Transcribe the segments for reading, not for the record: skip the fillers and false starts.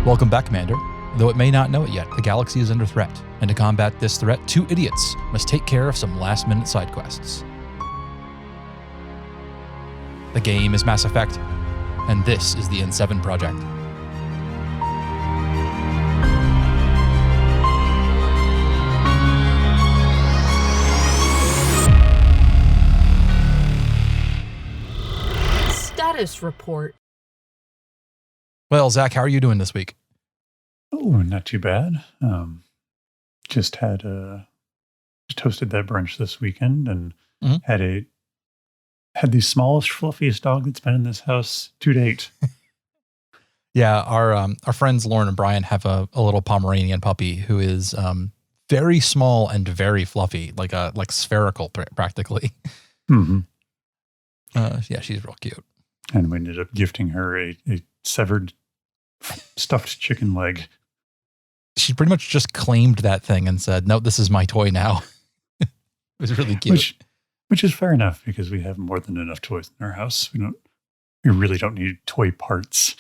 Welcome back, Commander. Though it may not know it yet, the galaxy is under threat, and to combat this threat, two idiots must take care of some last-minute side quests. The game is Mass Effect, and this is the N7 Project. Status report. Well, Zach, how are you doing this week? Oh, not too bad. Just hosted that brunch this weekend and had the smallest, fluffiest dog that's been in this house to date. Yeah, our friends Lauren and Brian have a little Pomeranian puppy who is very small and very fluffy, like spherical practically. Mm-hmm. Yeah, she's real cute. And we ended up gifting her a severed stuffed chicken leg. She pretty much just claimed that thing and said, "No, this is my toy now." It was really cute. Which is fair enough because we have more than enough toys in our house. We really don't need toy parts.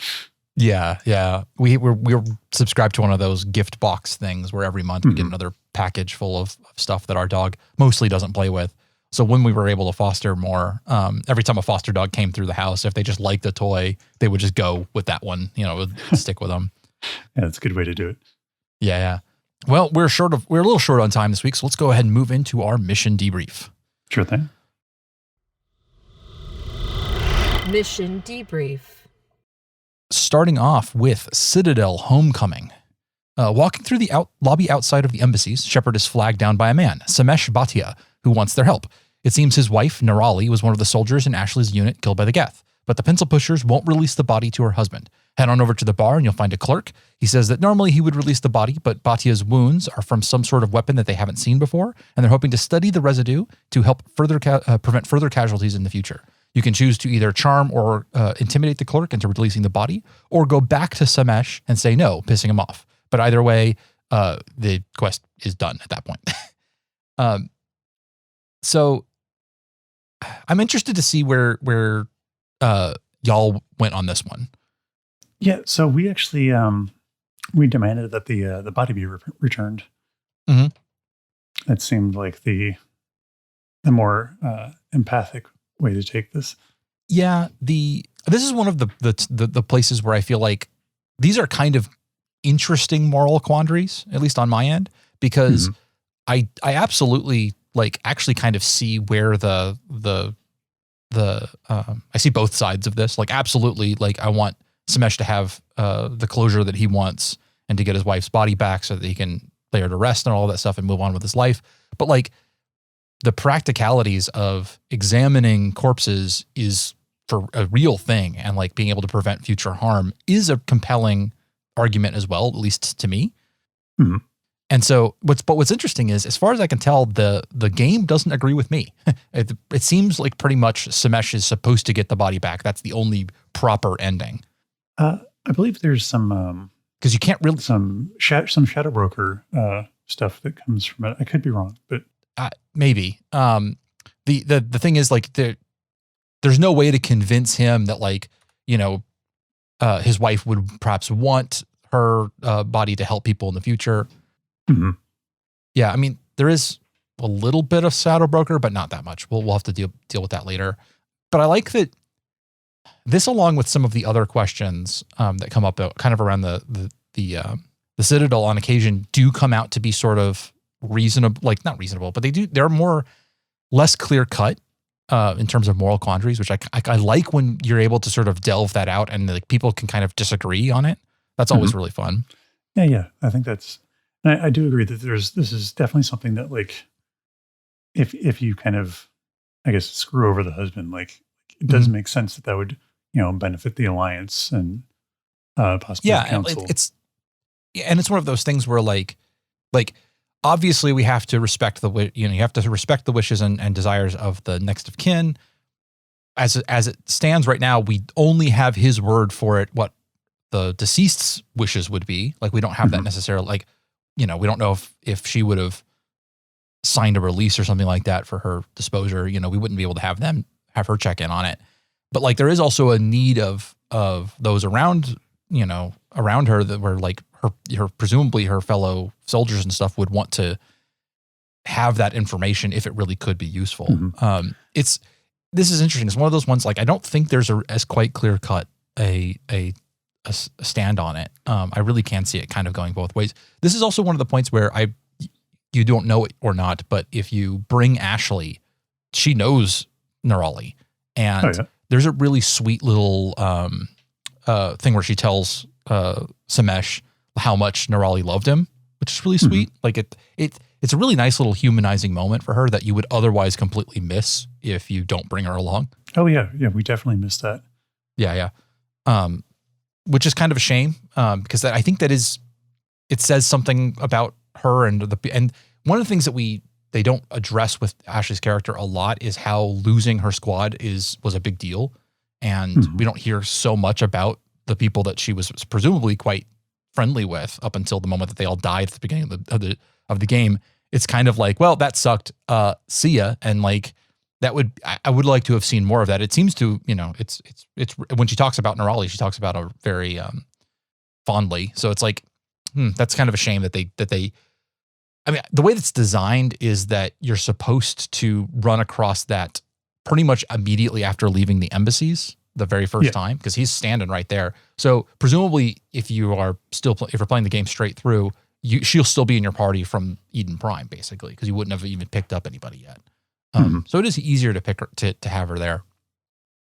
Yeah. We're subscribed to one of those gift box things where every month we get another package full of stuff that our dog mostly doesn't play with. So when we were able to foster more, every time a foster dog came through the house, if they just liked the toy, they would just go with that one, stick with them. Yeah, that's a good way to do it. Yeah. Well, we're a little short on time this week, so let's go ahead and move into our mission debrief. Sure thing. Mission debrief. Starting off with Citadel Homecoming. Walking through the lobby outside of the embassies, Shepard is flagged down by a man, Samesh Bhatia, who wants their help. It seems his wife, Nirali, was one of the soldiers in Ashley's unit killed by the Geth, but the pencil pushers won't release the body to her husband. Head on over to the bar and you'll find a clerk. He says that normally he would release the body, but Bhatia's wounds are from some sort of weapon that they haven't seen before, and they're hoping to study the residue to help prevent further casualties in the future. You can choose to either charm or intimidate the clerk into releasing the body, or go back to Samesh and say no, pissing him off. But either way, the quest is done at that point. So I'm interested to see where y'all went on this one. Yeah, so we actually we demanded that the body be returned. Mm-hmm. That seemed like the more empathic way to take this. Yeah, this is one of the places where I feel like these are kind of interesting moral quandaries, at least on my end, because I absolutely actually kind of see where I see both sides of this. Absolutely, I want Samesh to have the closure that he wants and to get his wife's body back so that he can lay her to rest and all that stuff and move on with his life. But the practicalities of examining corpses is for a real thing, and being able to prevent future harm is a compelling argument as well, at least to me. Mm-hmm. And so what's interesting is, as far as I can tell, the game doesn't agree with me. It seems like pretty much Samesh is supposed to get the body back. That's the only proper ending. I believe there's some because you can't really some Shadow Broker stuff that comes from it. I could be wrong, but maybe. The thing is there's no way to convince him that his wife would perhaps want her body to help people in the future. Mm-hmm. Yeah, I mean, there is a little bit of Shadow Broker, but not that much. We'll have to deal with that later. But I like that this, along with some of the other questions that come up kind of around the Citadel on occasion, do come out to be sort of reasonable, not reasonable, but they're less clear cut in terms of moral quandaries, which I like when you're able to sort of delve that out and people can kind of disagree on it. That's always really fun. Yeah. I think I do agree that this is definitely something that if you kind of, I guess, screw over the husband, it does make sense that would, benefit the Alliance and possibly the Council. It's one of those things where obviously we have to respect you have to respect the wishes and desires of the next of kin. As it stands right now, we only have his word for it, what the deceased's wishes would be. We don't have that necessarily, we don't know if she would have signed a release or something like that for her disposure. We wouldn't be able to have her check in on it. But there is also a need of those around around her that were like her presumably her fellow soldiers and stuff would want to have that information if it really could be useful. Mhm. This is interesting. It's one of those ones, like, I don't think there's as quite clear cut a stand on it. I really can see it kind of going both ways. This is also one of the points where you don't know it or not, but if you bring Ashley, she knows Nerali, and there's a really sweet little thing where she tells Samesh how much Nerali loved him, which is really sweet. Like it's a really nice little humanizing moment for her that you would otherwise completely miss if you don't bring her along. Oh yeah, we definitely missed that. Yeah. Which is kind of a shame because I think it says something about her and one of the things that they don't address with Ashley's character a lot is how losing her squad was a big deal, and we don't hear so much about the people that she was presumably quite friendly with up until the moment that they all died at the beginning of the game. It's kind of like, well, that sucked. See ya. And like I would like to have seen more of that. It seems to, it's when she talks about Nerali, she talks about her very fondly. So it's like, that's kind of a shame that they. I mean, the way that's designed is that you're supposed to run across that pretty much immediately after leaving the embassies the very first time, because he's standing right there. So presumably, if you're playing the game straight through, she'll still be in your party from Eden Prime, basically, because you wouldn't have even picked up anybody yet. So it is easier to pick her to have her there.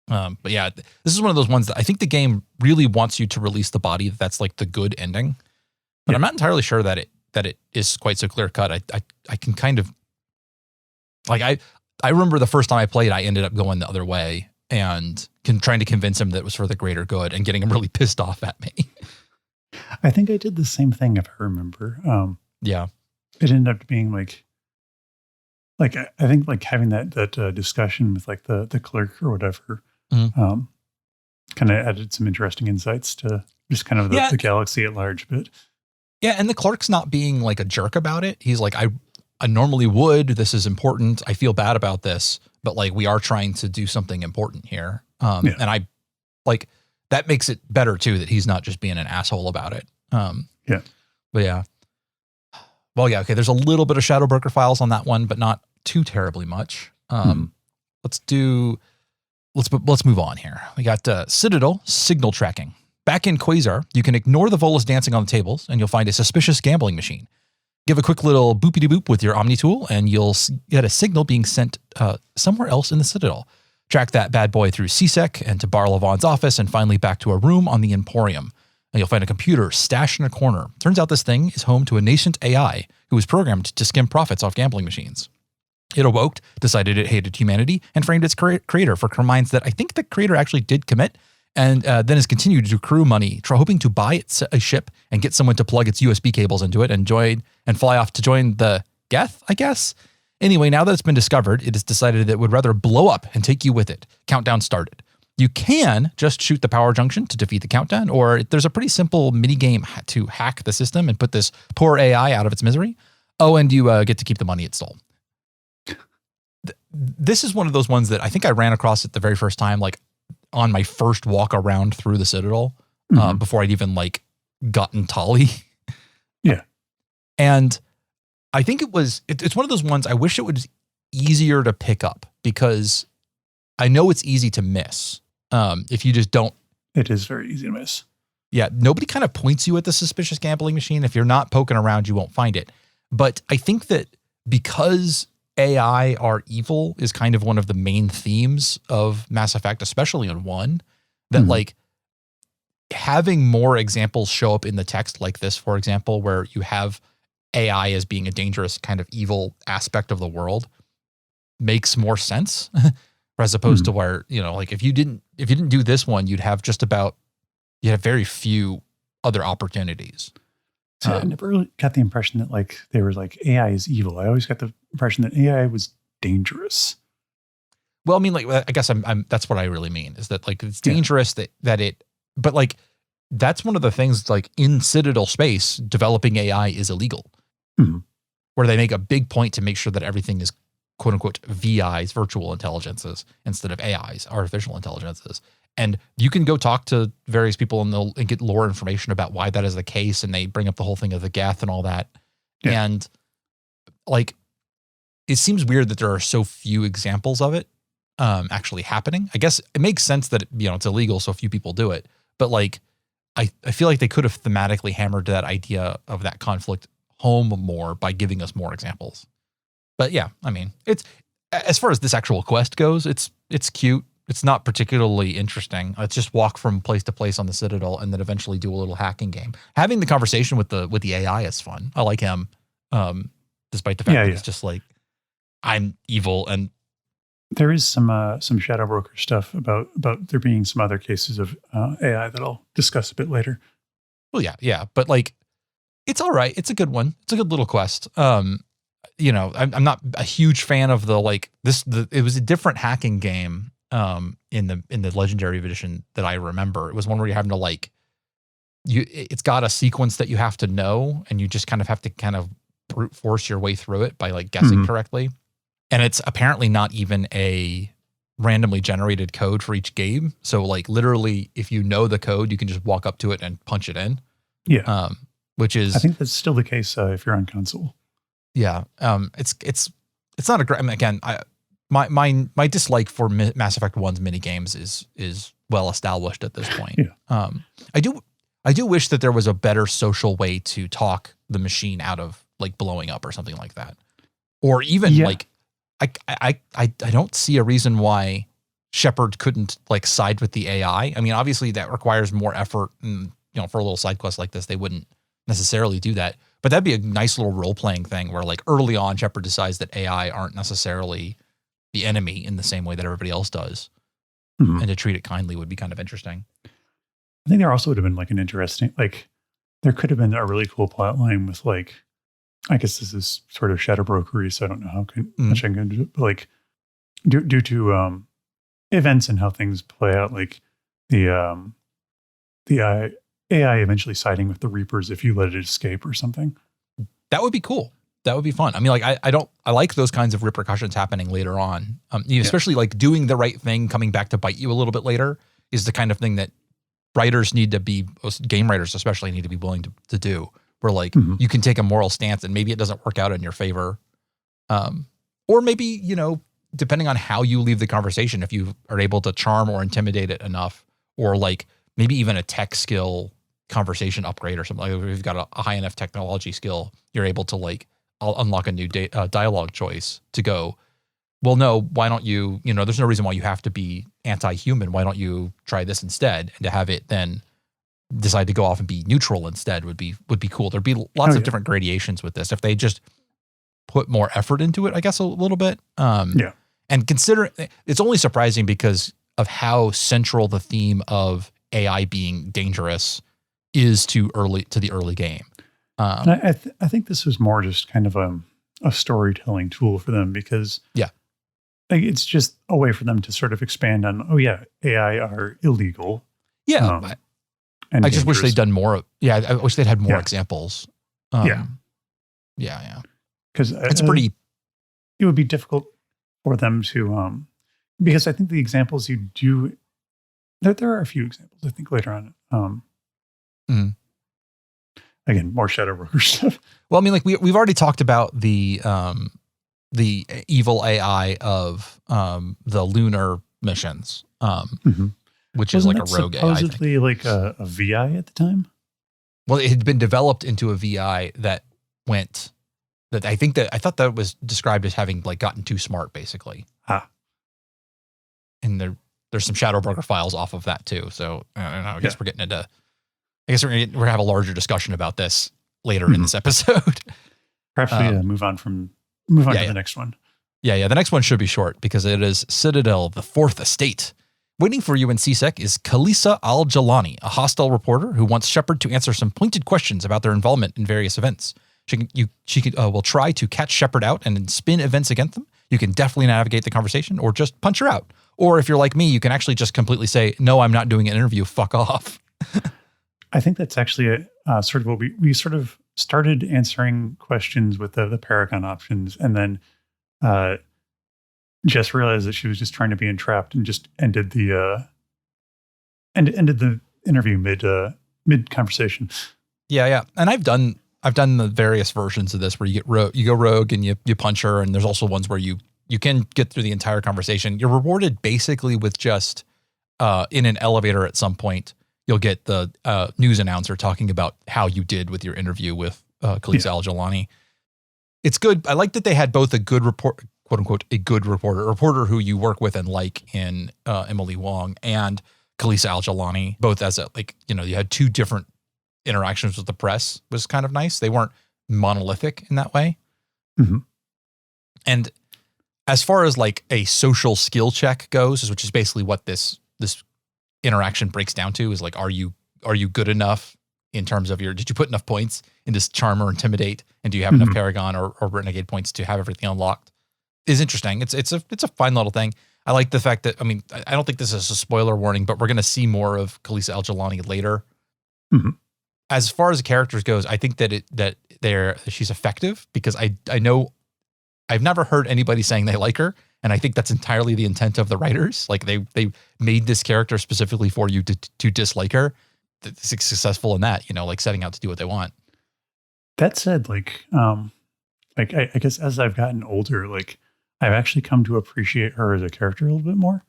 But yeah, this is one of those ones that I think the game really wants you to release the body. That's like the good ending, but I'm not entirely sure that it is quite so clear cut. I can kind of like I remember the first time I played, I ended up going the other way and trying to convince him that it was for the greater good and getting him really pissed off at me. I think I did the same thing, if I remember. Yeah, it ended up being like I think like having that discussion with like the clerk or whatever, kind of added some interesting insights to just kind of the galaxy at large. But yeah, and the clerk's not being like a jerk about it. He's like, I normally would. This is important. I feel bad about this, but like we are trying to do something important here. And I like that makes it better too that he's not just being an asshole about it. But yeah. Well, yeah, okay. There's a little bit of Shadowbroker files on that one, but not too terribly much. Let's move on here. We got Citadel signal tracking. Back in Quasar, you can ignore the Volus dancing on the tables, and you'll find a suspicious gambling machine. Give a quick little boopity-boop with your Omni tool, and you'll get a signal being sent somewhere else in the Citadel. Track that bad boy through CSEC and to Bar Levon's office, and finally back to a room on the Emporium. And you'll find a computer stashed in a corner. Turns out this thing is home to a nascent AI who was programmed to skim profits off gambling machines. It awoke, decided it hated humanity, and framed its creator for crimes that I think the creator actually did commit, and then has continued to accrue money, hoping to buy a ship and get someone to plug its USB cables into it and fly off to join the Geth, I guess? Anyway, now that it's been discovered, it has decided that it would rather blow up and take you with it. Countdown started. You can just shoot the power junction to defeat the countdown, or there's a pretty simple minigame to hack the system and put this poor AI out of its misery. Oh, and you get to keep the money it stole. This is one of those ones that I think I ran across it the very first time, like on my first walk around through the Citadel, before I'd even like gotten Tali. Yeah. And I think it's one of those ones I wish it was easier to pick up, because I know it's easy to miss if you just don't. It is very easy to miss. Yeah. Nobody kind of points you at the suspicious gambling machine. If you're not poking around, you won't find it. But I think that because AI are evil is kind of one of the main themes of Mass Effect, especially on 1, that like having more examples show up in the text like this, for example, where you have AI as being a dangerous kind of evil aspect of the world makes more sense as opposed to where, like if you didn't do this one, you'd have very few other opportunities. So I never really got the impression that like they were like AI is evil. I always got the impression that AI was dangerous. Well, I mean, like I guess that's what I really mean is that like it's dangerous but like that's one of the things like in Citadel space, developing AI is illegal, where they make a big point to make sure that everything is quote unquote VIs, virtual intelligences, instead of AIs, artificial intelligences. And you can go talk to various people and get lore information about why that is the case. And they bring up the whole thing of the Geth and all that. Yeah. And like, it seems weird that there are so few examples of it actually happening. I guess it makes sense that, it's illegal, so few people do it. But like, I feel like they could have thematically hammered that idea of that conflict home more by giving us more examples. But yeah, I mean, it's, as far as this actual quest goes, it's cute. It's not particularly interesting. It's just walk from place to place on the Citadel and then eventually do a little hacking game. Having the conversation with the AI is fun. I like him, despite the fact that it's just like, I'm evil. And there is some Shadow Broker stuff about there being some other cases of AI that I'll discuss a bit later. Well, yeah, but like, it's all right. It's a good one. It's a good little quest. I'm not a huge fan of it was a different hacking game in the Legendary Edition that I remember. It was one where you're having to it's got a sequence that you have to know, and you just kind of have to kind of brute force your way through it by like guessing correctly. And it's apparently not even a randomly generated code for each game. So like literally, if you know the code, you can just walk up to it and punch it in. Yeah. Which is, I think that's still the case if you're on console. Yeah. It's not a great, I mean, again, my dislike for Mass Effect 1's mini games is well established at this point. Yeah. I do wish that there was a better social way to talk the machine out of like blowing up or something like that. Or even like, I don't see a reason why Shepard couldn't like side with the AI. I mean, obviously that requires more effort, and for a little side quest like this, they wouldn't necessarily do that. But that'd be a nice little role-playing thing where like early on Shepard decides that AI aren't necessarily the enemy in the same way that everybody else does. And to treat it kindly would be kind of interesting. I think there also would have been like an interesting, like there could have been a really cool plot line with like, I guess this is sort of shadow brokery, so I don't know how much I can do it, but like due to events and how things play out, like the AI eventually siding with the Reapers if you let it escape or something. That would be cool. That would be fun. I mean, like I like those kinds of repercussions happening later on. Especially like doing the right thing, coming back to bite you a little bit later is the kind of thing that writers need to be, game writers especially, need to be willing to do. Where like you can take a moral stance and maybe it doesn't work out in your favor. Or maybe, depending on how you leave the conversation, if you are able to charm or intimidate it enough, or like maybe even a tech skill conversation upgrade or something. Like if you've got a high enough technology skill, you're able to like, I'll unlock a new dialogue choice to go, well, no, why don't you, there's no reason why you have to be anti-human. Why don't you try this instead? And to have it then decide to go off and be neutral instead would be cool. There'd be lots of different gradations with this if they just put more effort into it, I guess, a little bit. And consider it's only surprising because of how central the theme of AI being dangerous is to the early game. And I think this was more just kind of a storytelling tool for them because like it's just a way for them to sort of expand on, AI are illegal. Yeah. And I just wish they'd done more. Yeah, I wish they'd had more examples. Yeah. Because it's it would be difficult for them to, because I think the examples you do, there are a few examples, I think, later on. Again, more Shadow Broker stuff. Well, I mean, like we've already talked about the evil AI of the lunar missions. Which is like a rogue AI. Supposedly like a VI at the time? Well, it had been developed into a VI that I thought that was described as having like gotten too smart, basically. And there's some Shadow Broker files off of that too. So I don't know. I guess we're getting into, we're gonna have a larger discussion about this later in this episode. Perhaps we move on to the next one. Yeah. The next one should be short because it is Citadel, the Fourth Estate. Waiting for you in CSEC is Kalisa Al-Jalani, a hostile reporter who wants Shepard to answer some pointed questions about their involvement in various events. She will try to catch Shepard out and then spin events against them. You can definitely navigate the conversation or just punch her out. Or if you're like me, you can actually just completely say, no, I'm not doing an interview, fuck off. I think that's actually sort of what we sort of started answering questions with the Paragon options and then just realized that she was just trying to be entrapped and just ended the ended the interview mid conversation. Yeah. And I've done the various versions of this where you go rogue and you punch her, and there's also ones where you can get through the entire conversation. You're rewarded basically with just in an elevator at some point, you'll get the news announcer talking about how you did with your interview with Khaleesi Al-Jalani. It's good. I like that they had both a good report, quote unquote, a reporter who you work with and like in Emily Wong, and Khaleesi Al-Jalani, both as you had two different interactions with the press. Was kind of nice. They weren't monolithic in that way. Mm-hmm. And as far as like a social skill check goes, which is basically what this interaction breaks down to, is like, are you good enough in terms of did you put enough points into charm or intimidate, and do you have enough Paragon or Renegade points to have everything unlocked? Is interesting. It's a fine little thing. I like the fact that, I don't think this is a spoiler warning, but we're going to see more of Khaleesi Al-Jalani later. Mm-hmm. As far as the characters goes, I think that she's effective, because I know I've never heard anybody saying they like her, and I think that's entirely the intent of the writers. Like they made this character specifically for you to dislike her. It's successful in that, like setting out to do what they want. That said, I guess as I've gotten older, I've actually come to appreciate her as a character a little bit more.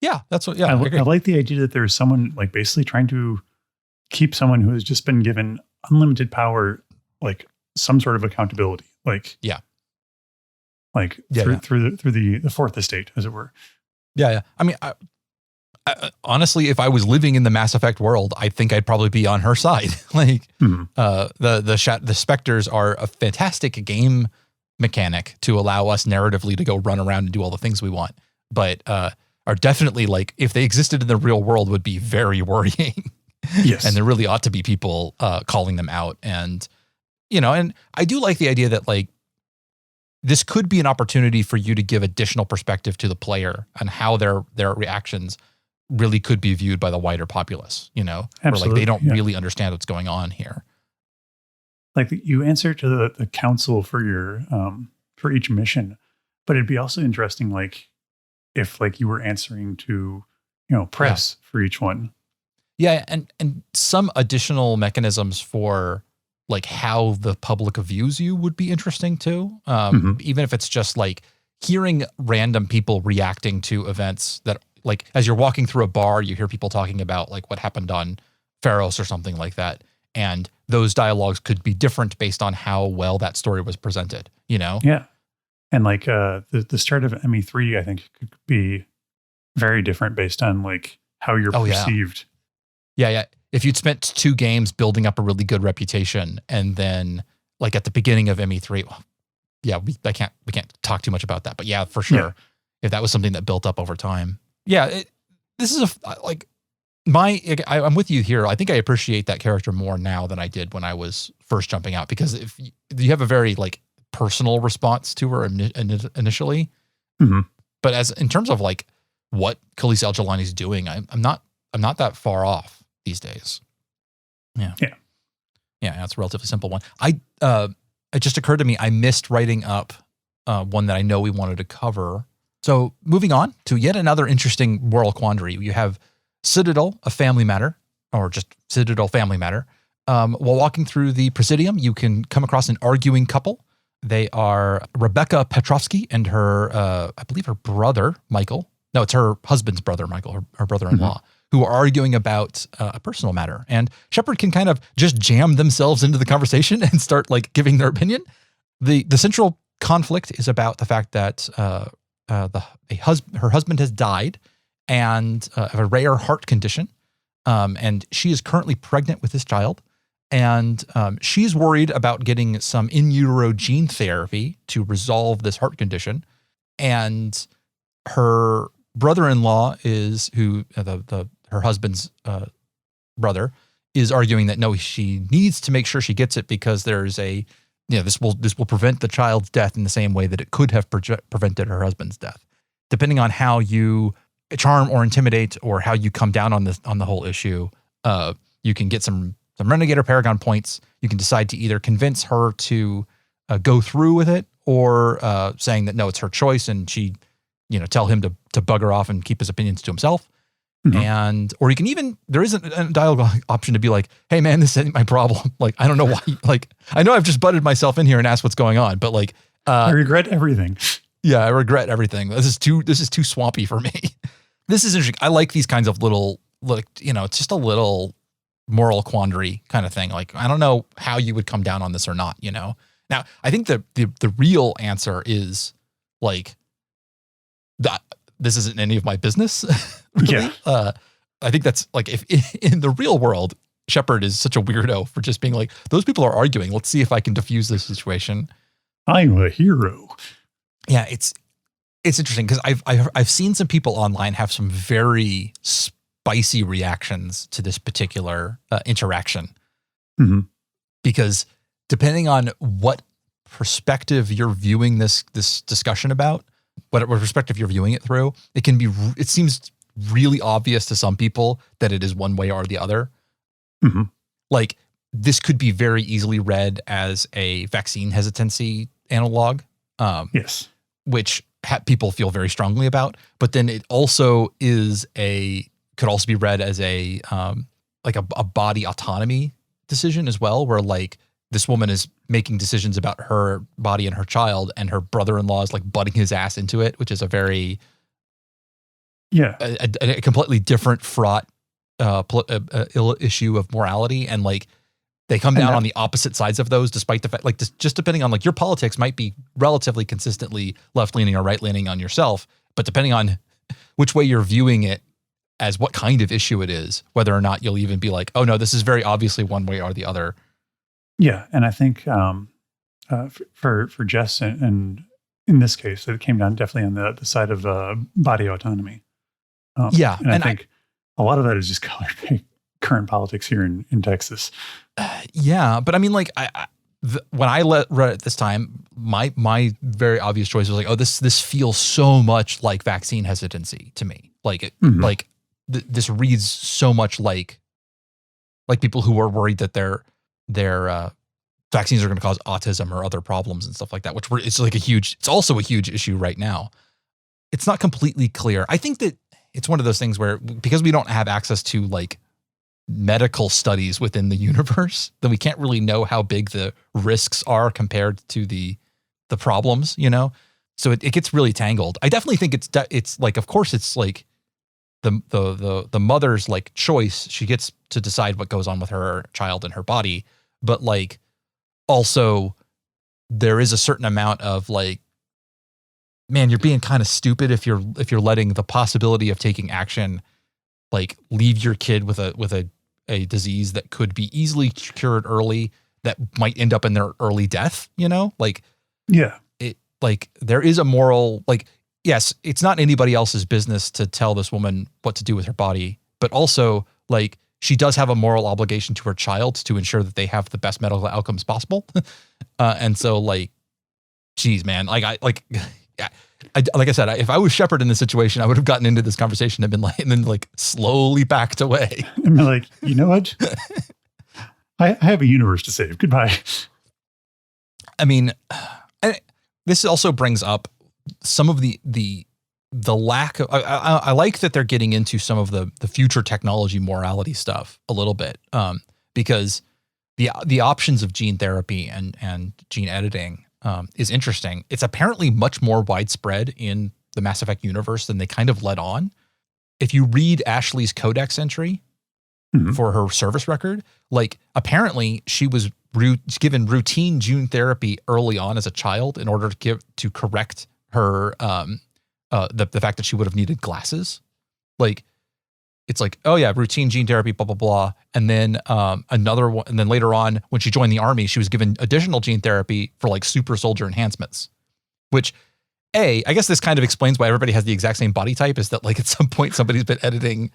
Yeah, that's what. Yeah, I like the idea that there's someone basically trying to keep someone who has just been given unlimited power, some sort of accountability. Through the fourth estate, as it were. Yeah. I, honestly, if I was living in the Mass Effect world, I think I'd probably be on her side. The Spectres are a fantastic game mechanic to allow us narratively to go run around and do all the things we want, but are definitely, if they existed in the real world, would be very worrying. Yes. And there really ought to be people calling them out. And, and I do like the idea that this could be an opportunity for you to give additional perspective to the player on how their reactions really could be viewed by the wider populace, Absolutely, where they don't really understand what's going on here. You answer to the council for your for each mission, but it'd be also interesting if you were answering to press for each one. Yeah, and some additional mechanisms for how the public views you would be interesting too. Even if it's just hearing random people reacting to events that, as you're walking through a bar, you hear people talking about what happened on Pharos or something like that. And those dialogues could be different based on how well that story was presented, Yeah. And the start of ME3, I think, could be very different based on how you're perceived. Yeah. If you'd spent 2 games building up a really good reputation, and then at the beginning of ME3, we can't talk too much about that, but yeah, for sure. Yeah. If that was something that built up over time. Yeah. This is I'm with you here. I think I appreciate that character more now than I did when I was first jumping out, because if you have a very personal response to her initially, but as in terms of what Khaleesi Al-Jalani is doing, I'm not that far off these days. Yeah. That's a relatively simple one. It just occurred to me, I missed writing up one that I know we wanted to cover. So moving on to yet another interesting moral quandary. You have Citadel, a family matter, or just Citadel family matter. While walking through the Presidium, you can come across an arguing couple. They are Rebecca Petrovsky and her, I believe her brother, Michael. No, it's her husband's brother, Michael, her brother-in-law, who are arguing about a personal matter. And Shepard can kind of just jam themselves into the conversation and start giving their opinion. The central conflict is about the fact that her husband has died and of a rare heart condition. And she is currently pregnant with this child. And she's worried about getting some in utero gene therapy to resolve this heart condition. And her brother-in-law is her husband's brother is arguing that no, she needs to make sure she gets it, because there's this will prevent the child's death in the same way that it could have prevented her husband's death. Depending on how you charm or intimidate, or how you come down on the whole issue, you can get some Renegade or Paragon points. You can decide to either convince her to go through with it, or saying that no, it's her choice, and she, tell him to bugger off and keep his opinions to himself. And, or you can even, there is a dialogue option to be like, hey man, this ain't my problem. Like, I don't know why, like, I know I've just butted myself in here and asked what's going on, but like, I regret everything. Yeah, I regret everything. This is too swampy for me. This is interesting. I like these kinds of little, like, it's just a little moral quandary kind of thing. Like, I don't know how you would come down on this or not, Now, I think the real answer is like that this isn't any of my business. Really. Yeah. I think that's like, if in the real world, Shepard is such a weirdo for just being like, those people are arguing. Let's see if I can diffuse this situation. I'm a hero. Yeah, it's interesting because I've seen some people online have some very spicy reactions to this particular interaction, because depending on what perspective you're viewing this discussion about, what perspective you're viewing it through, it seems really obvious to some people that it is one way or the other. Like, this could be very easily read as a vaccine hesitancy analog. Yes. Which people feel very strongly about, but then it also could also be read as a body autonomy decision as well, where like this woman is making decisions about her body and her child, and her brother-in-law is like butting his ass into it, which is a very a completely different fraught issue of morality, and like they come down on the opposite sides of those, despite the fact, like, just depending on like your politics might be relatively consistently left-leaning or right-leaning on yourself, but depending on which way you're viewing it as what kind of issue it is, whether or not you'll even be like, oh no, this is very obviously one way or the other. Yeah. And I think for Jess and in this case, it came down definitely on the side of body autonomy. And I think a lot of that is just colored by current politics here in Texas. Yeah, but I mean, like, when I read it this time, my very obvious choice was like, oh, this feels so much like vaccine hesitancy to me. Like this reads so much like people who are worried that their vaccines are going to cause autism or other problems and stuff like that. It's also a huge issue right now. It's not completely clear. I think that it's one of those things where, because we don't have access to like medical studies within the universe, then we can't really know how big the risks are compared to the problems, so it gets really tangled. I definitely think it's like, of course it's like the mother's like choice. She gets to decide what goes on with her child and her body, but like also there is a certain amount of like, man, you're being kind of stupid if you're letting the possibility of taking action like leave your kid with a disease that could be easily cured early, that might end up in their early death, like, yeah, it, like, there is a moral, like, yes, it's not anybody else's business to tell this woman what to do with her body, but also like she does have a moral obligation to her child to ensure that they have the best medical outcomes possible. And so like, geez, man, like like I said, if I was Shepard in this situation, I would have gotten into this conversation and then slowly backed away. And be like, you know what? I have a universe to save. Goodbye. I mean, this also brings up some of the lack of. I like that they're getting into some of the future technology morality stuff a little bit, because the options of gene therapy and gene editing is interesting. It's apparently much more widespread in the Mass Effect universe than they kind of let on. If you read Ashley's codex entry for her service record, like apparently she was given routine gene therapy early on as a child in order to correct her the fact that she would have needed glasses. Like, it's like, oh yeah, routine gene therapy, blah, blah, blah. And then another one. And then later on, when she joined the army, she was given additional gene therapy for like super soldier enhancements, which I guess this kind of explains why everybody has the exact same body type, is that like at some point somebody's been editing.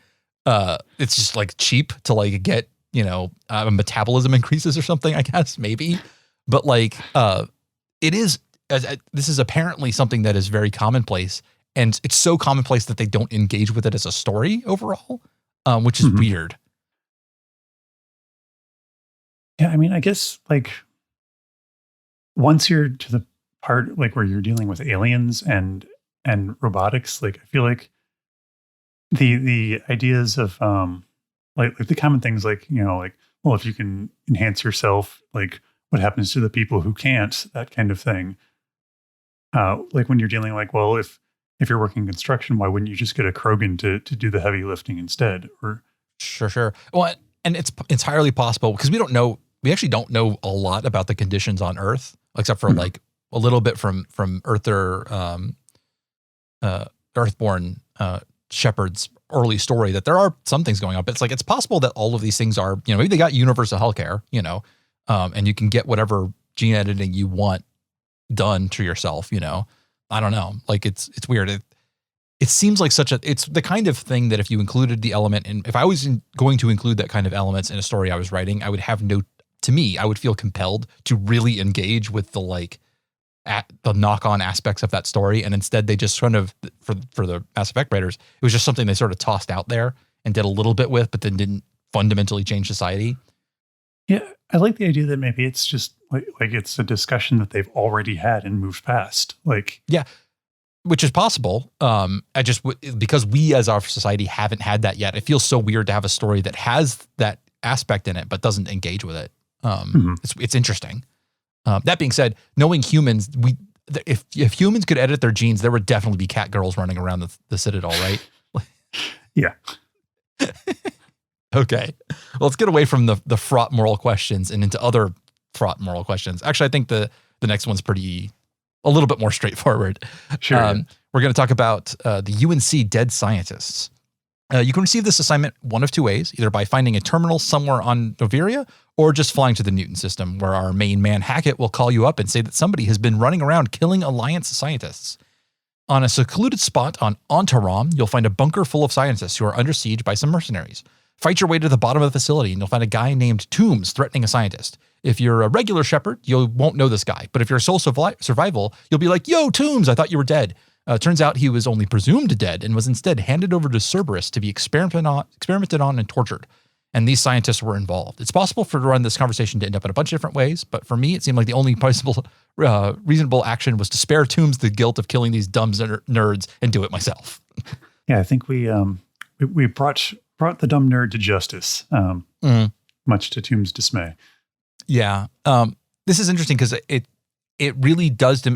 It's just like cheap to like get, metabolism increases or something, I guess, maybe. But like, it is, this is apparently something that is very commonplace. And it's so commonplace that they don't engage with it as a story overall, which is weird. Yeah, I mean, I guess like once you're to the part like where you're dealing with aliens and robotics, like I feel like the ideas of like the common things like, like, well, if you can enhance yourself, like what happens to the people who can't, that kind of thing. Like when you're dealing like, well, if you're working construction, why wouldn't you just get a Krogan to do the heavy lifting instead? Or Sure. Well, and it's entirely possible because we actually don't know a lot about the conditions on Earth, except for like a little bit from Earthborn Shepard's early story that there are some things going on, but it's possible that all of these things are, maybe they got universal healthcare, and you can get whatever gene editing you want done to yourself, I don't know. Like it's weird. It seems like it's the kind of thing that if you included the element if I was going to include that kind of elements in a story I was writing, I would have I would feel compelled to really engage with the the knock-on aspects of that story. And instead they just sort of, for the Mass Effect writers, it was just something they sort of tossed out there and did a little bit with, but then didn't fundamentally change society. Yeah. I like the idea that maybe it's just like it's a discussion that they've already had and moved past. Yeah, which is possible. Because we as our society haven't had that yet, it feels so weird to have a story that has that aspect in it, but doesn't engage with it. It's interesting. That being said, knowing humans, if humans could edit their genes, there would definitely be cat girls running around the Citadel, right? Yeah. Okay. Well, let's get away from the fraught moral questions and into other fraught moral questions. Actually, I think the next one's a little bit more straightforward. Sure. We're going to talk about the UNC Dead Scientists. You can receive this assignment one of two ways, either by finding a terminal somewhere on Noveria or just flying to the Newton system, where our main man Hackett will call you up and say that somebody has been running around killing Alliance scientists. On a secluded spot on Ontarom, you'll find a bunker full of scientists who are under siege by some mercenaries. Fight your way to the bottom of the facility and you'll find a guy named Toombs threatening a scientist. If you're a regular Shepard, you won't know this guy. But if you're a soul survival, you'll be like, yo, Toombs, I thought you were dead. Turns out he was only presumed dead and was instead handed over to Cerberus to be experimented on and tortured. And these scientists were involved. It's possible to run this conversation to end up in a bunch of different ways, but for me, it seemed like the only possible reasonable action was to spare Toombs the guilt of killing these dumb nerds and do it myself. Yeah, I think we brought the dumb nerd to justice, much to Toombs' dismay. Yeah. This is interesting because it really does.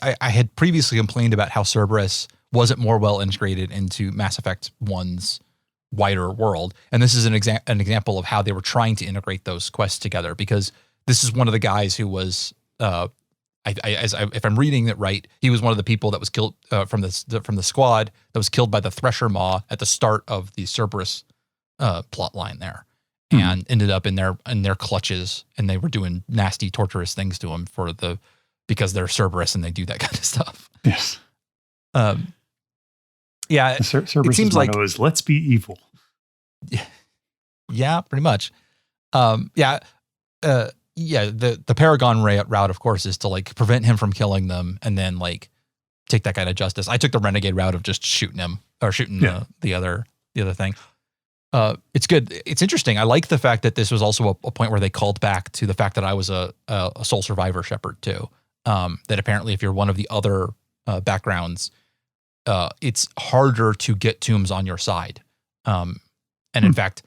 I had previously complained about how Cerberus wasn't more well integrated into Mass Effect 1's wider world. And this is an example of how they were trying to integrate those quests together, because this is one of the guys who was, if I'm reading it right, he was one of the people that was killed from the squad that was killed by the Thresher Maw at the start of the Cerberus plot line there. And ended up in their clutches, and they were doing nasty, torturous things to him because they're Cerberus and they do that kind of stuff. Yes. Yeah. Cerberus' motto is "Let's be evil." Yeah, pretty much. The Paragon route, of course, is to prevent him from killing them, and then take that guy to justice. I took the renegade route of just shooting him or shooting the other thing. It's good. It's interesting. I like the fact that this was also a point where they called back to the fact that I was a sole survivor Shepard too. That apparently if you're one of the other backgrounds, it's harder to get Toombs on your side. And in fact,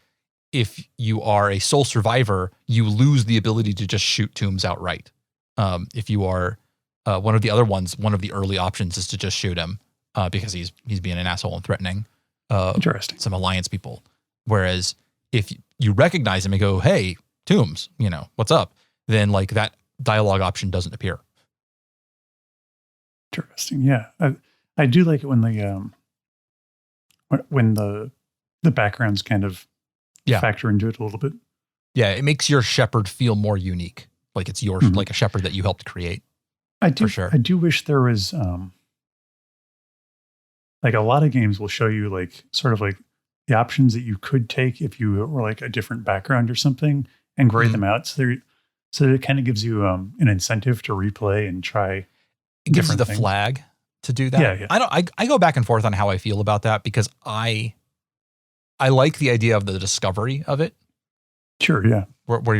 if you are a sole survivor, you lose the ability to just shoot Toombs outright. If you are one of the other ones, one of the early options is to just shoot him because he's being an asshole and threatening some Alliance people. Whereas if you recognize him and go, hey, Toombs, what's up? Then that dialogue option doesn't appear. Interesting. Yeah. I do like it when the backgrounds kind of factor into it a little bit. Yeah. It makes your Shepard feel more unique. Like it's yours, like a Shepard that you helped create. I do. For sure. I do wish there was, a lot of games will show you sort of the options that you could take if you were a different background or something, and grade them out. So it kind of gives you an incentive to replay and try. It gives you the things. flag to do that. Yeah. I go back and forth on how I feel about that, because I like the idea of the discovery of it. Sure. Yeah. Where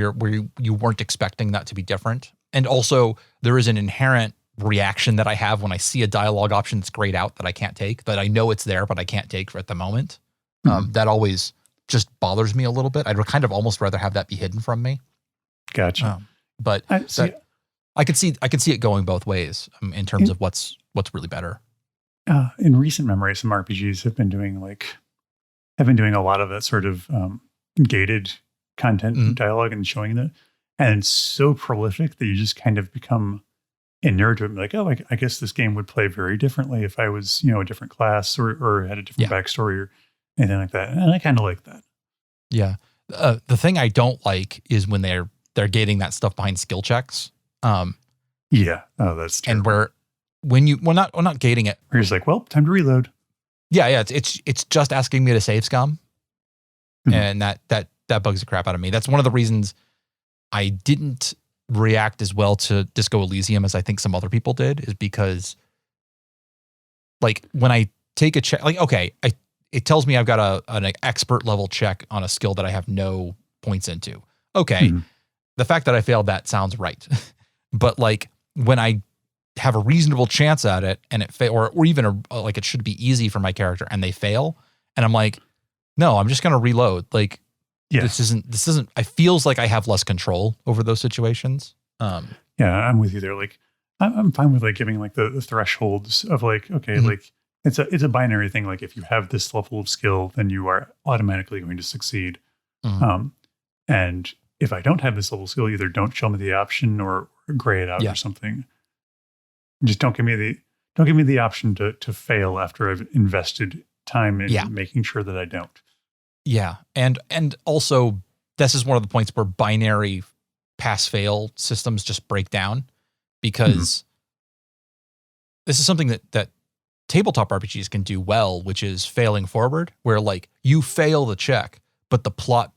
you weren't expecting that to be different. And also there is an inherent reaction that I have when I see a dialogue option that's grayed out that I can't take, that I know it's there, but I can't take at the moment. That always just bothers me a little bit. I'd kind of almost rather have that be hidden from me. Gotcha. But I could see it going both ways in terms of what's really better. In recent memory, some RPGs have been doing a lot of that sort of gated content dialogue and showing it, and it's so prolific that you just kind of become inured to it. Like, oh, I guess this game would play very differently if I was, a different class or had a different backstory or anything like that. And I kind of like that. Yeah. The thing I don't like is when they're gating that stuff behind skill checks. Yeah. Oh, that's true. And we're not gating it. We're just like, well, time to reload. Yeah. It's just asking me to save scum. And that bugs the crap out of me. That's one of the reasons I didn't react as well to Disco Elysium as I think some other people did, is because like when I take a check, like, okay, it tells me I've got an expert level check on a skill that I have no points into. Okay. The fact that I failed that sounds right. But like when I have a reasonable chance at it and it or even like it should be easy for my character and they fail, and I'm like, no, I'm just going to reload. Like, this isn't, I feels like I have less control over those situations. Yeah, I'm with you there. Like I'm fine with like giving like the thresholds of like, okay, like it's a binary thing. Like if you have this level of skill, then you are automatically going to succeed. And if I don't have this level of skill, either don't show me the option or gray it out or something. Just don't give me the option to fail after I've invested time in making sure that I don't. Yeah. And also this is one of the points where binary pass fail systems just break down, because this is something that tabletop RPGs can do well, which is failing forward, where like you fail the check, but the plot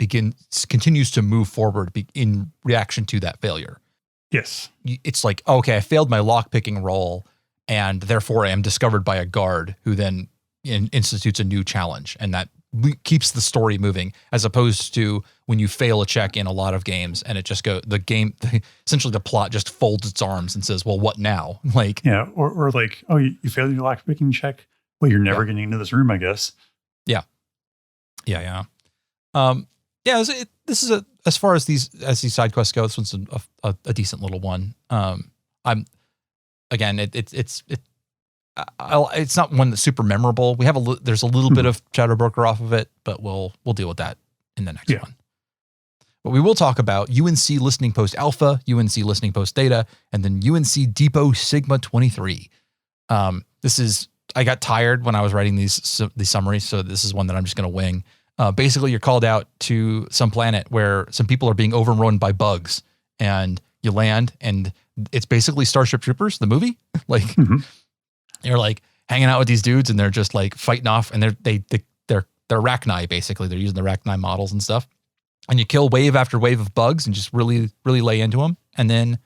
continues to move forward in reaction to that failure. Yes. It's like, okay, I failed my lockpicking roll, and therefore I am discovered by a guard who then institutes a new challenge, and that keeps the story moving, as opposed to when you fail a check in a lot of games and it just essentially the plot just folds its arms and says, well, what now? Like, yeah. Or like, oh, you failed your lockpicking check. Well, you're never getting into this room, I guess. Yeah. Yeah. This is as far as these side quests go, this one's a decent little one. It's not one that's super memorable. We have there's a little bit of Shadow Broker off of it, but we'll deal with that in the next one. But we will talk about UNC Listening Post Alpha, UNC Listening Post Data, and then UNC Depot Sigma 23. I got tired when I was writing these summaries, so this is one that I'm just going to wing. Basically, you're called out to some planet where some people are being overrun by bugs, and you land, and it's basically Starship Troopers, the movie. Like, you're like hanging out with these dudes, and they're just like fighting off, and they're Arachni, basically. They're using the Arachni models and stuff. And you kill wave after wave of bugs and just really, really lay into them. And then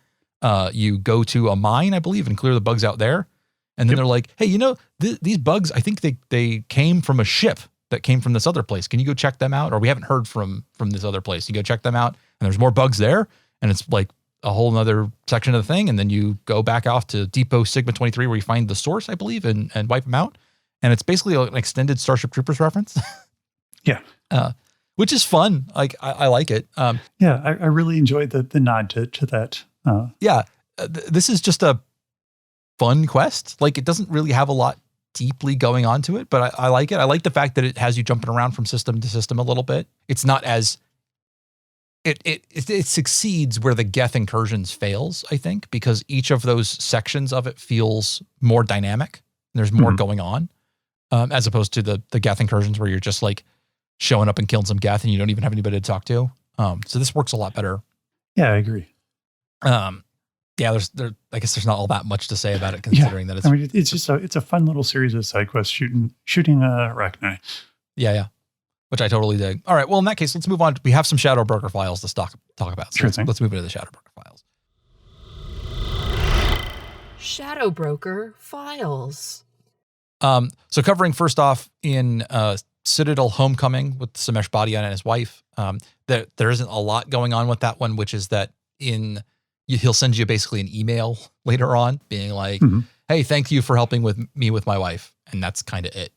you go to a mine, I believe, and clear the bugs out there. And then they're like, hey, these bugs, I think they came from a ship that came from this other place. Can you go check them out? Or we haven't heard from this other place. You go check them out, and there's more bugs there. And it's like a whole nother section of the thing. And then you go back off to Depot Sigma 23, where you find the source, I believe, and wipe them out. And it's basically an extended Starship Troopers reference. Yeah. Which is fun. Like, I like it. I really enjoyed the nod to that. This is just a fun quest. Like, it doesn't really have a lot deeply going on to it, but I like it. I like the fact that it has you jumping around from system to system a little bit. It's not as it succeeds where the Geth Incursions fails, I think, because each of those sections of it feels more dynamic. There's more going on, as opposed to the Geth Incursions where you're just like showing up and killing some Geth and you don't even have anybody to talk to. So this works a lot better. Yeah, I agree. I guess there's not all that much to say about it, considering that it's just it's a fun little series of side quests shooting Arachni. Yeah. Which I totally dig. All right. Well, in that case, let's move on. We have some Shadow Broker files to talk about. So let's move into the Shadow Broker files. Shadow Broker files. So covering first off in Citadel Homecoming with Samesh Bhatia and his wife, there isn't a lot going on with that one, which is that he'll send you basically an email later on being like, hey, thank you for helping me with my wife. And that's kind of it.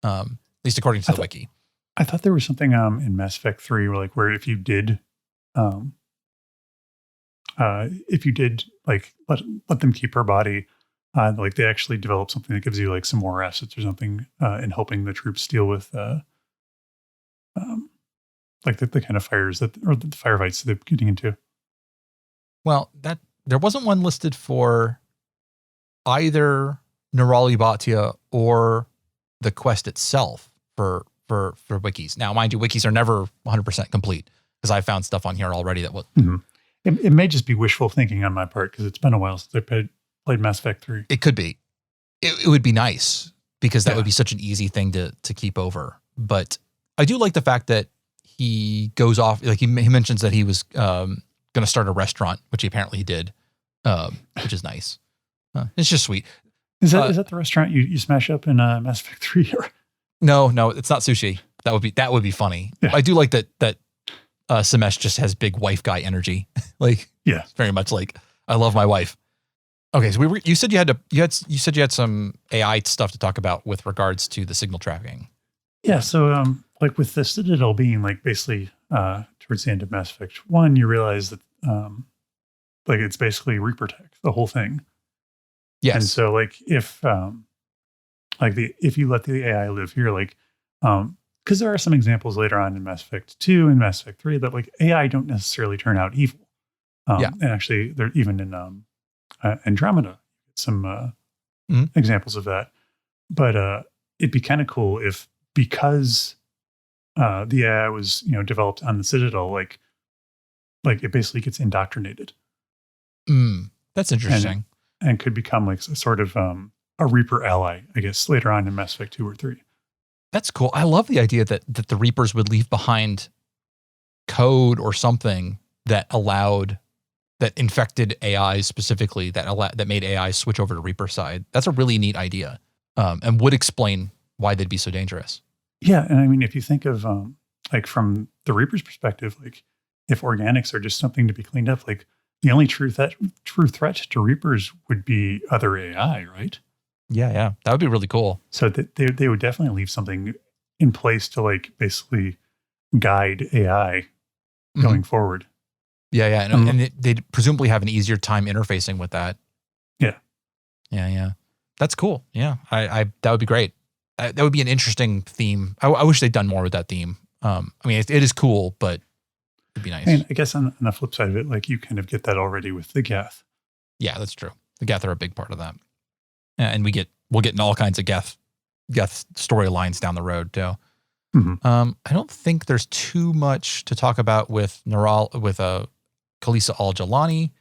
At least according to the wiki. I thought there was something in Mass Effect 3 where um, if you did like let them keep her body, like they actually develop something that gives you like some more assets or something in helping the troops deal with um, like the kind of fires or the firefights that they're getting into. Well, that there wasn't one listed for either Nerali Bhatia or the quest itself for wikis. Now, mind you, wikis are never 100% complete because I found stuff on here already that was. Mm-hmm. It may just be wishful thinking on my part because it's been a while since I played Mass Effect 3. It could be. It would be nice because that would be such an easy thing to keep over. But I do like the fact that he goes off, like he mentions that he was going to start a restaurant, which he apparently did, which is nice. It's just sweet. Is that the restaurant you smash up in Mass Effect 3? No, it's not sushi. That would be funny. Yeah. I do like that Samesh just has big wife guy energy. Like, yeah, very much like I love my wife. Okay, so you said you had some AI stuff to talk about with regards to the signal tracking. Yeah, so like with the Citadel being like basically towards the end of Mass Effect 1, you realize that like it's basically Reaper tech, the whole thing. Yes. And so like if you let the AI live here, like because there are some examples later on in Mass Effect 2 and Mass Effect 3 that like AI don't necessarily turn out evil. And actually they're even in Andromeda, some examples of that. But it'd be kind of cool if, because the AI was developed on the Citadel, like it basically gets indoctrinated. That's interesting. And could become like a sort of a Reaper ally, I guess, later on in Mass Effect 2 or 3. That's cool. I love the idea that the Reapers would leave behind code or something that infected AIs specifically, that made AIs switch over to Reaper side. That's a really neat idea, and would explain why they'd be so dangerous. Yeah, and I mean, if you think of like from the Reaper's perspective, like if organics are just something to be cleaned up, like the only true threat to Reapers would be other AI, right? Yeah, that would be really cool. So that they would definitely leave something in place to like basically guide AI going forward. Yeah, and they'd presumably have an easier time interfacing with that. Yeah. That's cool. Yeah, I that would be great. That would be an interesting theme. I wish they'd done more with that theme. I mean, it is cool, but it'd be nice. And I guess on the flip side of it, like you kind of get that already with the Geth. Yeah, that's true. The Geth are a big part of that, and we'll get in all kinds of Geth storylines down the road too. I don't think there's too much to talk about with Khaleesi Al-Jalani.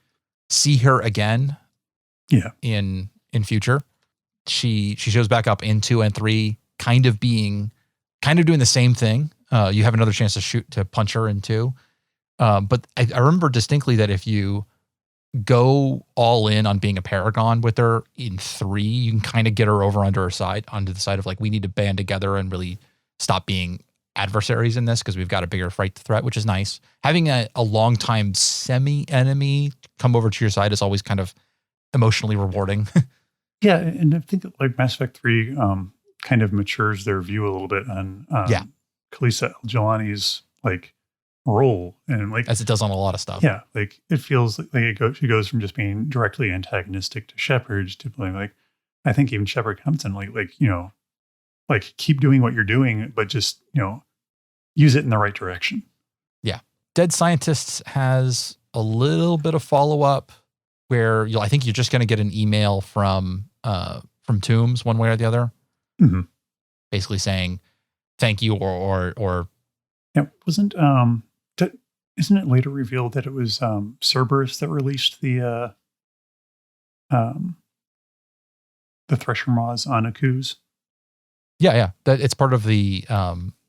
See her again. Yeah. In future. She shows back up in 2 and 3, kind of doing the same thing. You have another chance to punch her in 2. But I remember distinctly that if you go all in on being a paragon with her in 3, you can kind of get her over onto the side of like, we need to band together and really stop being adversaries in this because we've got a bigger threat, which is nice. Having a long-time semi-enemy come over to your side is always kind of emotionally rewarding. Yeah, and I think like Mass Effect 3 kind of matures their view a little bit on Khaleesi Al-Jalani's like role, and like as it does on a lot of stuff. Yeah, like it feels like she goes from just being directly antagonistic to Shepard to being like, I think even Shepard comes in like keep doing what you're doing, but just use it in the right direction. Yeah, Dead Scientists has a little bit of follow up where I think you're just going to get an email from Toombs one way or the other, basically saying thank you or yeah, isn't it later revealed that it was Cerberus that released the Thresher Maws on Akuz? Yeah, that it's part of the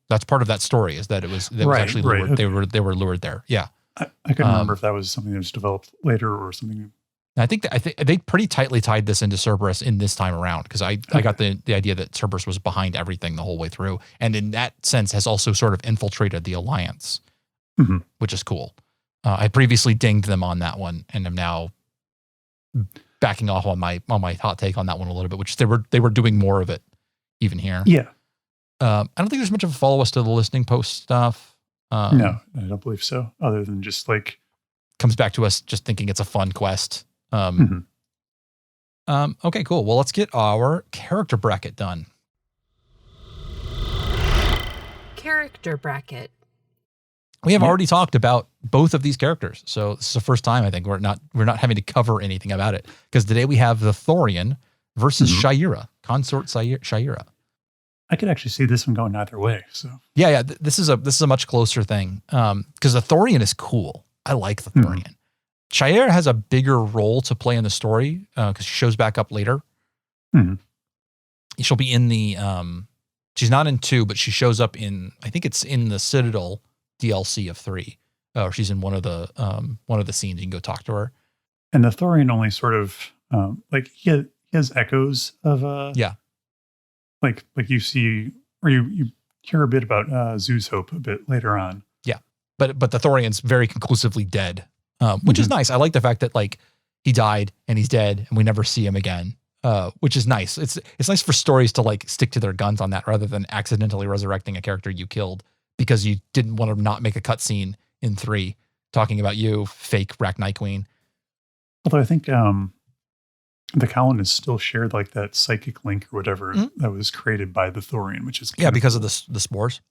that's part of that story, is that it was actually lured. Okay. They were lured there. Yeah, I couldn't remember if that was something that was developed later or something. I think they pretty tightly tied this into Cerberus in this time around, because I got the idea that Cerberus was behind everything the whole way through, and in that sense has also sort of infiltrated the Alliance, which is cool. I previously dinged them on that one, and I'm now backing off on my hot take on that one a little bit, which they were doing more of it even here. Yeah, I don't think there's much of a follow us to the listening post stuff. No, I don't believe so. Other than just like comes back to us just thinking it's a fun quest. Okay, cool. Well, let's get our character bracket done. Character bracket. We have already talked about both of these characters, so this is the first time I think we're not having to cover anything about it, because today we have the Thorian versus Shayera, consort Shayera. I could actually see this one going either way. So yeah, this is a much closer thing, because the Thorian is cool. I like the Thorian. Shayera has a bigger role to play in the story because she shows back up later. She'll be in the she's not in 2, but she shows up in, I think it's in the Citadel DLC of 3. Or she's in one of the scenes. You can go talk to her. And the Thorian only sort of like he has echoes of like you see, or you hear a bit about Zeus Hope a bit later on. Yeah, but the Thorian's very conclusively dead, which is nice. I like the fact that like he died and he's dead and we never see him again, which is nice. It's nice for stories to like stick to their guns on that rather than accidentally resurrecting a character you killed because you didn't want to not make a cutscene in 3 talking about you, fake Rachni Queen. Although I think the colonists still shared like that psychic link or whatever that was created by the Thorian, which is because of the spores.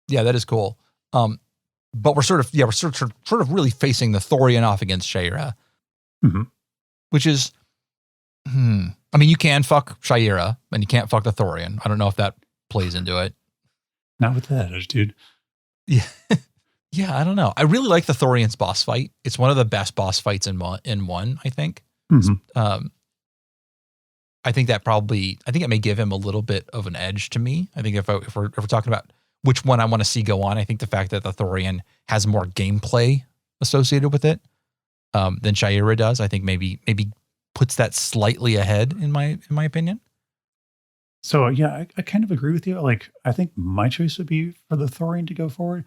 Yeah, that is cool. But we're sort of really facing the Thorian off against Shayera, which is, I mean, you can fuck Shayera and you can't fuck the Thorian. I don't know if that plays into it. Not with that attitude. Yeah. Yeah, I don't know. I really like the Thorian's boss fight. It's one of the best boss fights in one, I think. I think it may give him a little bit of an edge to me. I think if we're talking about which one I want to see go on, I think the fact that the Thorian has more gameplay associated with it than Shayera does, I think maybe puts that slightly ahead in my opinion. So yeah, I kind of agree with you. Like, I think my choice would be for the Thorian to go forward,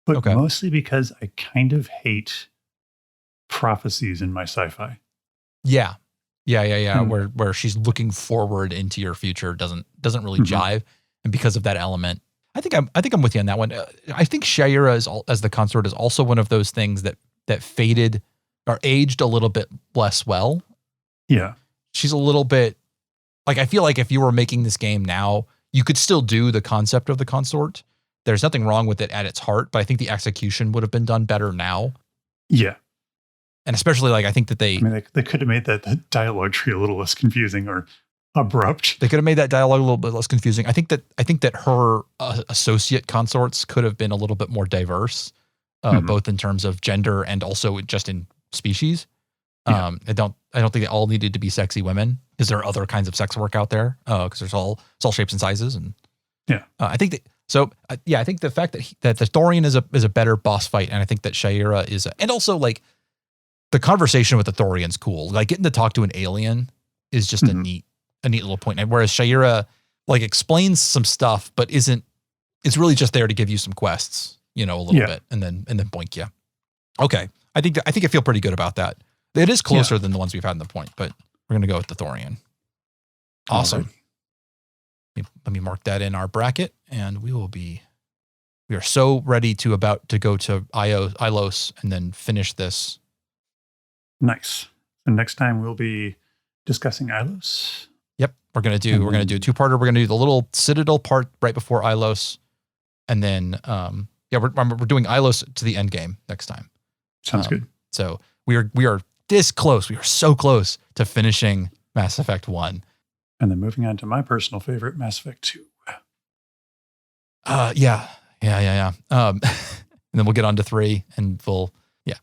but mostly because I kind of hate prophecies in my sci-fi. Yeah. Where she's looking forward into your future doesn't really jive, and because of that element, I think I'm with you on that one. I think Shayera as the consort is also one of those things that faded or aged a little bit less well. Yeah, she's a little bit like, I feel like if you were making this game now, you could still do the concept of the consort. There's nothing wrong with it at its heart, but I think the execution would have been done better now. Yeah. And especially like, I think that they could have made that dialogue tree a little less confusing or abrupt. They could have made that dialogue a little bit less confusing. I think that her associate consorts could have been a little bit more diverse, both in terms of gender and also just in species. Yeah. I don't think they all needed to be sexy women, because there are other kinds of sex work out there. Because it's all shapes and sizes, and I think that. So I think the fact that the Thorian is a better boss fight, and I think that Shayera is, and also like the conversation with the Thorian's cool. Like getting to talk to an alien is just a neat little point. And whereas Shayera like explains some stuff, but it's really just there to give you some quests, a little bit, and then boink you. Okay, I think I feel pretty good about that. It is closer than the ones we've had in the point, but we're gonna go with the Thorian. Awesome. Let me mark that in our bracket, and we are so ready to go to Ilos and then finish this. Nice. And next time we'll be discussing Ilos. Yep. We're gonna do a 2-parter. We're gonna do the little Citadel part right before Ilos. And then we're doing Ilos to the end game next time. Sounds good. So we are this close. We are so close to finishing Mass Effect 1. And then moving on to my personal favorite, Mass Effect 2. Yeah. And then we'll get on to 3, and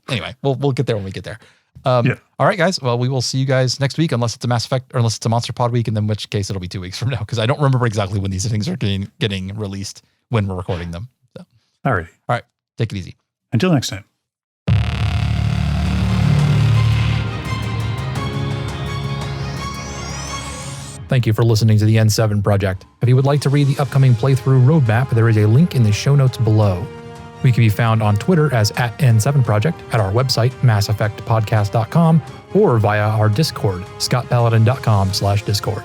anyway, we'll get there when we get there. All right, guys. Well, we will see you guys next week, unless it's a Mass Effect or unless it's a Monster Pod week, and then in which case it'll be 2 weeks from now, because I don't remember exactly when these things are getting released when we're recording them. So. All right. Take it easy. Until next time. Thank you for listening to the N7 Project. If you would like to read the upcoming playthrough roadmap, there is a link in the show notes below. We can be found on Twitter as @N7Project, at our website, masseffectpodcast.com, or via our Discord, scottpaladin.com/Discord.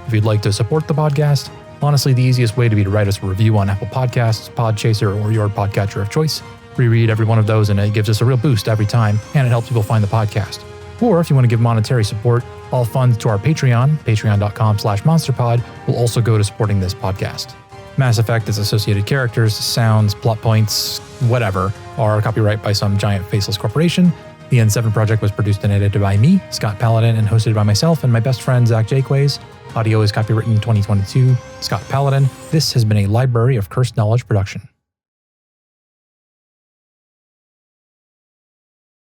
If you'd like to support the podcast, Honestly, the easiest way to be to write us a review on Apple Podcasts, Podchaser, or your podcatcher of choice. We read every one of those, and it gives us a real boost every time, and it helps people find the podcast. Or if you want to give monetary support, all funds to our Patreon, patreon.com/monsterpod, will also go to supporting this podcast. Mass Effect, its associated characters, sounds, plot points, whatever, are copyright by some giant faceless corporation. The N7 project was produced and edited by me, Scott Paladin, and hosted by myself and my best friend, Zach Jaquays. Audio is copywritten 2022, Scott Paladin. This has been a Library of Cursed Knowledge production.